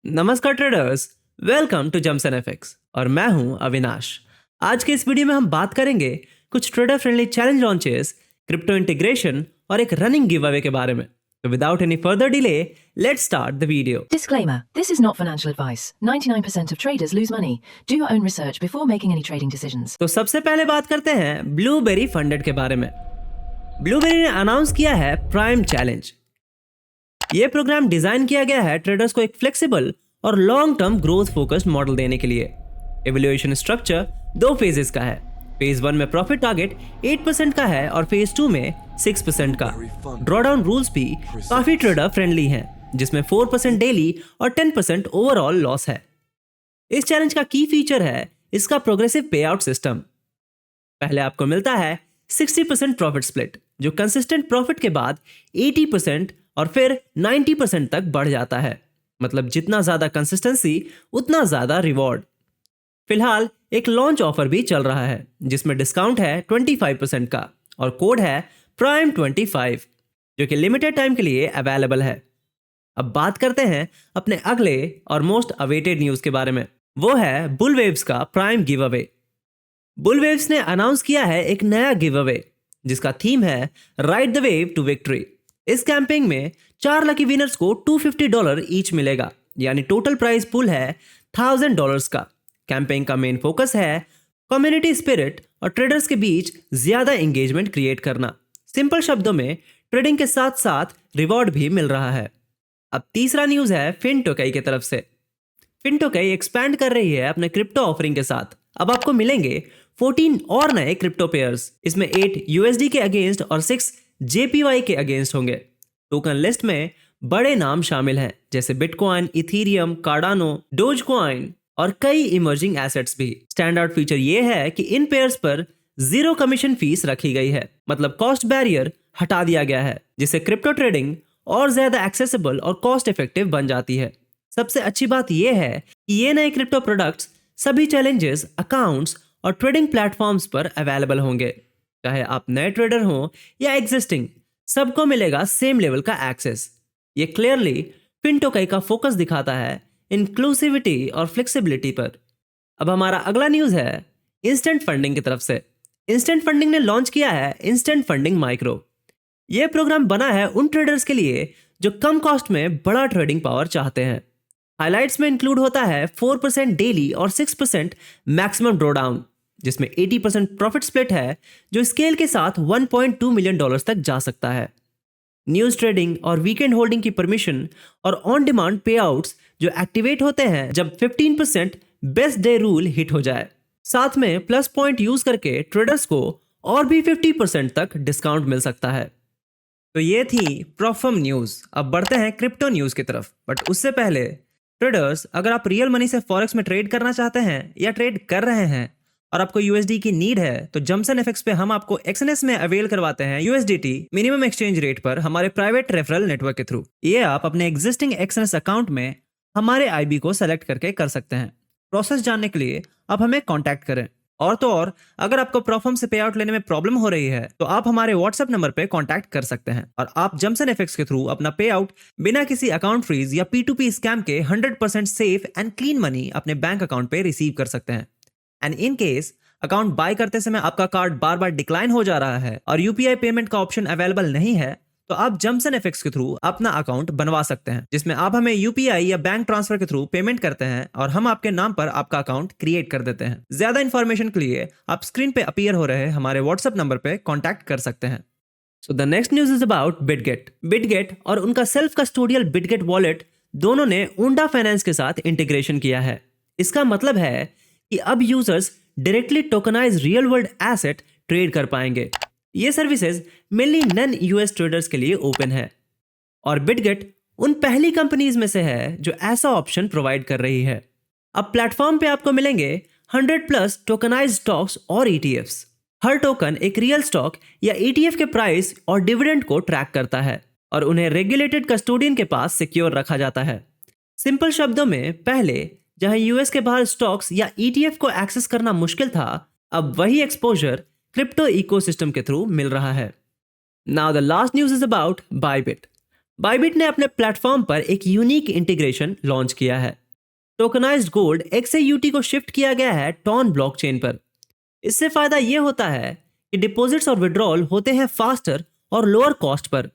नमस्कार traders, welcome to Gems and FX और मैं हूं अविनाश। आज के इस वीडियो में हम बात करेंगे कुछ trader friendly challenge launches, crypto integration और एक रनिंग गिव अवे के बारे में। तो without any further delay, let's start the video. Disclaimer: This is not financial advice. 99% of traders lose money. Do your own research before making any trading decisions. तो सबसे पहले बात करते हैं ब्लूबेरी फंडेड के बारे में। ब्लूबेरी ने अनाउंस किया है प्राइम चैलेंज। ये प्रोग्राम डिजाइन किया गया है ट्रेडर्स को एक फ्लेक्सिबल और long term growth focused model देने के लिए। एवल्यूएशन स्ट्रक्चर 2 फेजेस का है। फेज 1 में प्रॉफिट टारगेट 8% का है और फेज 2 में 6% का। ड्रॉडाउन रूल्स भी काफी ट्रेडर फ्रेंडली हैं, जिसमें 4% डेली और 10% ओवरऑल लॉस है। इस चैलेंज का की फीचर है इसका प्रोग्रेसिव पे आउट सिस्टम। पहले आपको मिलता है 60% प्रॉफिट स्प्लिट, जो कंसिस्टेंट प्रॉफिट के बाद 80% और फिर 90% तक बढ़ जाता है। मतलब जितना ज्यादा कंसिस्टेंसी उतना ज्यादा रिवॉर्ड। फिलहाल एक लॉन्च ऑफर भी चल रहा है जिसमें डिस्काउंट है 25% का और कोड है Prime25, जो कि लिमिटेड टाइम के लिए अवेलेबल है। अब बात करते हैं अपने अगले और मोस्ट अवेटेड न्यूज के बारे में। वो है बुलवेव्स का प्राइम गिव अवे। बुलवेव्स ने अनाउंस किया है एक नया गिव अवे जिसका थीम है ride the wave to victory. इस कैंपेन में 4 लकी विनर्स को $250 ईच मिलेगा, यानी टोटल प्राइस पूल है $1000 का। कैंपेन का मेन फोकस है कम्युनिटी स्पिरिट और ट्रेडर्स के बीच ज्यादा एंगेजमेंट क्रिएट करना। सिंपल शब्दों में ट्रेडिंग के साथ साथ रिवॉर्ड भी मिल रहा है। अब तीसरा न्यूज है फिनटोकई की तरफ से। फिनटोकई एक्सपैंड कर रही है अपने क्रिप्टो ऑफरिंग के साथ। अब आपको मिलेंगे 14 और नए क्रिप्टो पेयर्स। इसमें 8 USD के अगेंस्ट और 6 JPY के अगेंस्ट होंगे। टोकन लिस्ट में बड़े नाम शामिल हैं जैसे बिटकॉइन, इथीरियम, कार्डानो, डोजकॉइन और कई इमर्जिंग एसेट्स भी। स्टैंडर्ड फीचर ये है कि इन पेयर्स पर 0 कमीशन फीस रखी गई है। मतलब कॉस्ट बैरियर हटा दिया गया है, जिससे क्रिप्टो ट्रेडिंग और ज्यादा एक्सेसिबल और कॉस्ट इफेक्टिव बन जाती है। सबसे अच्छी बात यह है कि ये नए क्रिप्टो प्रोडक्ट्स सभी चैलेंजेस, अकाउंट्स और ट्रेडिंग प्लेटफॉर्म्स पर अवेलेबल होंगे। चाहे आप नए ट्रेडर हो या एग्जिस्टिंग, सबको मिलेगा सेम लेवल का एक्सेस। ये क्लियरली फिनटोकई का फोकस दिखाता है इंक्लूसिविटी और फ्लेक्सिबिलिटी पर। अब हमारा अगला न्यूज है इंस्टेंट फंडिंग की तरफ से। इंस्टेंट फंडिंग ने लॉन्च किया है इंस्टेंट फंडिंग माइक्रो। यह प्रोग्राम बना है उन ट्रेडर्स के लिए जो कम कॉस्ट में बड़ा ट्रेडिंग पावर चाहते हैं। हाइलाइट्स में इंक्लूड होता है 4% डेली और 6% मैक्सिमम ड्रॉडाउन, जिसमें 80% प्रॉफिट स्प्लिट है जो स्केल के साथ $1.2 मिलियन तक जा सकता है। न्यूज ट्रेडिंग और वीकेंड होल्डिंग की परमिशन और ऑन डिमांड पे आउट्स जो एक्टिवेट होते हैं जब 15% बेस्ट डे रूल हिट हो जाए। साथ में प्लस पॉइंट यूज करके ट्रेडर्स को और भी 50% तक डिस्काउंट मिल सकता है। तो ये थी प्रॉफम न्यूज। अब बढ़ते हैं क्रिप्टो न्यूज की तरफ। बट उससे पहले ट्रेडर्स, अगर आप रियल मनी से फॉरेक्स में ट्रेड करना चाहते हैं या ट्रेड कर रहे हैं और आपको USD की नीड है, तो जम्स एंड एफएक्स पे हम आपको XNS में अवेल करवाते हैं USDT मिनिमम एक्सचेंज रेट पर हमारे प्राइवेट रेफरल नेटवर्क के थ्रू। ये आप अपने एग्जिस्टिंग XNS अकाउंट में हमारे IB को सेलेक्ट करके कर सकते हैं। प्रोसेस जानने के लिए आप हमें कॉन्टैक्ट करें। और तो और, अगर आपको प्रॉफम से पे आउट लेने में प्रॉब्लम हो रही है तो आप हमारे व्हाट्सएप नंबर पे कॉन्टैक्ट कर सकते हैं और आप जम्स एंड एफएक्स के थ्रू अपना पे आउट बिना किसी अकाउंट फ्रीज या P2P स्कैम के 100% सेफ एंड क्लीन मनी अपने बैंक अकाउंट पे रिसीव कर सकते हैं। And in case account by करते समय आपका कार्ड बार बार डिक्लाइन हो जा रहा है और UPI पेमेंट का ऑप्शन अवेलेबल नहीं है, तो आप जम्स एंड एफएक्स के थ्रू अपना अकाउंट बनवा सकते हैं, जिसमें आप हमें UPI या बैंक ट्रांसफर के थ्रू पेमेंट करते हैं और हम आपके नाम पर आपका अकाउंट क्रिएट कर देते हैं। ज्यादा इंफॉर्मेशन के लिए आप स्क्रीन पे अपीयर हो रहे हमारे व्हाट्सएप नंबर पे कॉन्टैक्ट कर सकते हैं। So the next news is about Bitget. Bitget और उनका सेल्फ कस्टोडियल बिटगेट वॉलेट दोनों ने उंडा फाइनेंस के साथ इंटीग्रेशन किया है। इसका मतलब है कि अब users directly tokenise real world asset trade कर पाएंगे। ये services mainly non US traders के लिए ओपन है और बिटगेट उन पहली कंपनीज में से है जो ऐसा ऑप्शन प्रोवाइड कर रही है। अब प्लेटफॉर्म पे आपको मिलेंगे 100+ टोकनाइज्ड स्टॉक्स और ETFs। हर टोकन एक रियल स्टॉक या ETF के प्राइस और डिविडेंड को ट्रैक करता है और उन्हें रेगुलेटेड कस्टोडियन के पास सिक्योर रखा जाता है। सिंपल शब्दों में, पहले जहां US के बाहर स्टॉक्स या ETF को एक्सेस करना मुश्किल था, अब वही एक्सपोजर क्रिप्टो इकोसिस्टम के थ्रू मिल रहा है। Now the last news is about Bybit. Bybit ने अपने प्लेटफॉर्म पर एक यूनिक इंटीग्रेशन लॉन्च किया है। टोकनाइज्ड गोल्ड XAUT को शिफ्ट किया गया है टॉन ब्लॉकचेन पर। इससे फायदा यह होता है कि डिपॉजिट्स और विड्रॉल होते हैं फास्टर और लोअर कॉस्ट पर।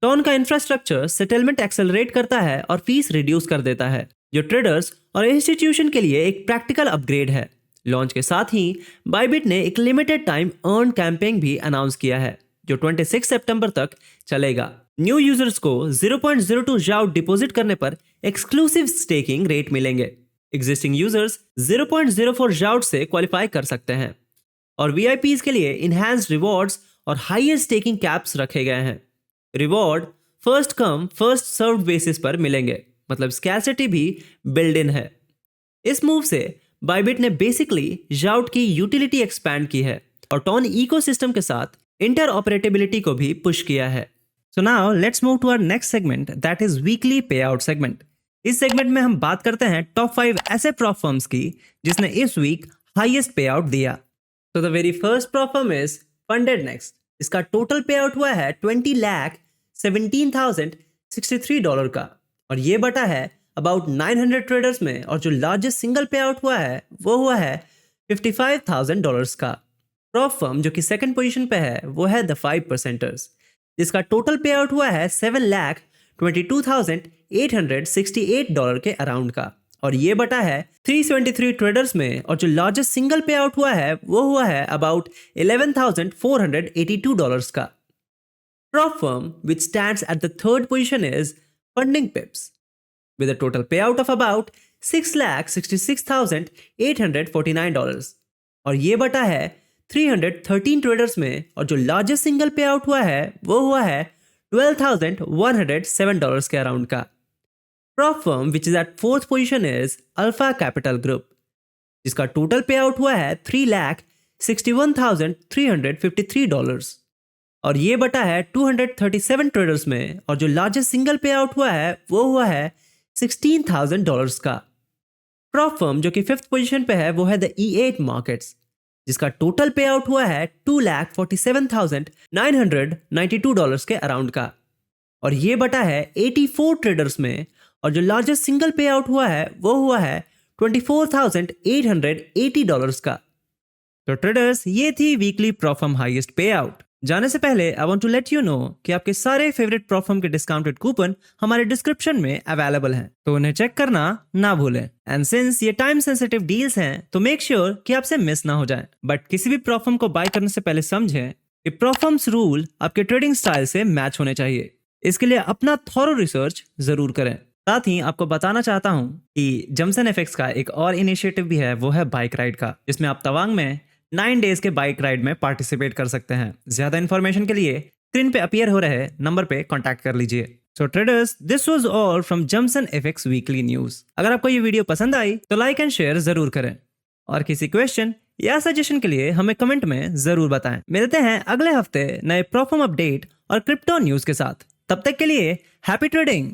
टॉन का इंफ्रास्ट्रक्चर सेटलमेंट एक्सेलरेट करता है और फीस रिड्यूस कर देता है, जो ट्रेडर्स और इंस्टीट्यूशन के लिए एक प्रैक्टिकल अपग्रेड है। लॉन्च के साथ ही बाइबिट ने एक लिमिटेड टाइम अर्न कैंपेन भी अनाउंस किया है, जो 26 सितंबर तक चलेगा। न्यू यूजर्स को 0.02 जाउट डिपॉजिट करने पर एक्सक्लूसिव स्टेकिंग रेट मिलेंगे। एग्जिस्टिंग यूजर्स 0.04 जाउट से क्वालिफाई कर सकते हैं और VIPs के लिए इनहैंस्ड रिवॉर्ड्स और हाईएस्ट स्टेकिंग कैप्स रखे गए हैं। Reward first come first served basis पर मिलेंगे, मतलब स्कैर्सिटी भी बिल्ड इन है। इस मूव से बाइबिट ने बेसिकली जाउट की यूटिलिटी एक्सपैंड की है और टॉन इकोसिस्टम के साथ इंटर ऑपरेटेबिलिटी को भी पुश किया है। So now let's move to our next segment, that is weekly pay out segment. इस सेगमेंट में हम बात करते हैं टॉप 5 ऐसे प्रॉप फर्म्स की जिसने इस वीक हाईएस्ट पे आउट दिया। तो the very first prop firm is funded next. इसका टोटल पे आउट हुआ है $20,17,063 का और ये बटा है अबाउट 900 ट्रेडर्स में, और जो लार्जेस्ट सिंगल पे आउट हुआ है वो हुआ है $55,000 का। प्रॉप फर्म जो कि सेकंड पोजीशन पे है वो है द 5%ers, जिसका टोटल पे आउट हुआ है $7,22,868 के अराउंड का और ये बटा है 373 ट्रेडर्स में, और जो लार्जेस्ट सिंगल पे आउट हुआ है वो हुआ है अबाउट $11,482 का। Prop firm which stands at the third position is Funding Pips with a total payout of about $6,66,849 और ये बटा है 313 ट्रेडर्स में, और जो लार्जेस्ट सिंगल पे आउट हुआ है वो हुआ है $12,107 के अराउंड का। Prop firm which is at fourth position is Alpha Capital Group, जिसका टोटल पे आउट हुआ है $3,61,353 और ये बटा है 237 ट्रेडर्स में, और जो लार्जेस्ट सिंगल पे आउट हुआ है वो हुआ है $16,000 का। प्रॉप फर्म जो कि फिफ्थ पोजीशन पे है वो है द E8 मार्केट्स, जिसका टोटल पे आउट हुआ है $2,47,992 के अराउंड का और ये बटा है 84 ट्रेडर्स में, और जो लार्जेस्ट सिंगल पे आउट हुआ है वो हुआ है $24,880 का। तो ट्रेडर्स, ये थी weekly prop firm highest pay out. जाने से पहले I want to let you know कि आपके सारे फेवरेट प्रॉप फर्म के डिस्काउंटेड कूपन हमारे डिस्क्रिप्शन में अवेलेबल हैं, तो उन्हें चेक करना ना भूलें। एंड सिंस ये टाइम सेंसिटिव डील्स हैं तो मेक श्योर कि आपसे मिस ना हो जाए। बट किसी भी प्रॉप फर्म को बाय करने से पहले समझें कि प्रॉप फर्म्स रूल आपके ट्रेडिंग स्टाइल से मैच होने चाहिए। इसके लिए अपना थॉरो रिसर्च जरूर करें। साथ ही आपको बताना चाहता हूं कि जमसन एफएक्स का एक और इनिशिएटिव भी है, वो है बाइक राइड का, जिसमें आप तवांग में 9 डेज के बाइक राइड में पार्टिसिपेट कर सकते हैं। ज्यादा इन्फॉर्मेशन के लिए स्क्रीन पे अपीयर हो रहे नंबर पे कांटेक्ट कर लीजिए। So traders, this was all from Jamson FX weekly news. अगर आपको ये वीडियो पसंद आई तो लाइक एंड शेयर जरूर करें और किसी क्वेश्चन या सजेशन के लिए हमें कमेंट में जरूर बताएं। मिलते हैं अगले हफ्ते नए प्रॉप फर्म अपडेट और क्रिप्टो न्यूज के साथ। तब तक के लिए हैप्पी ट्रेडिंग।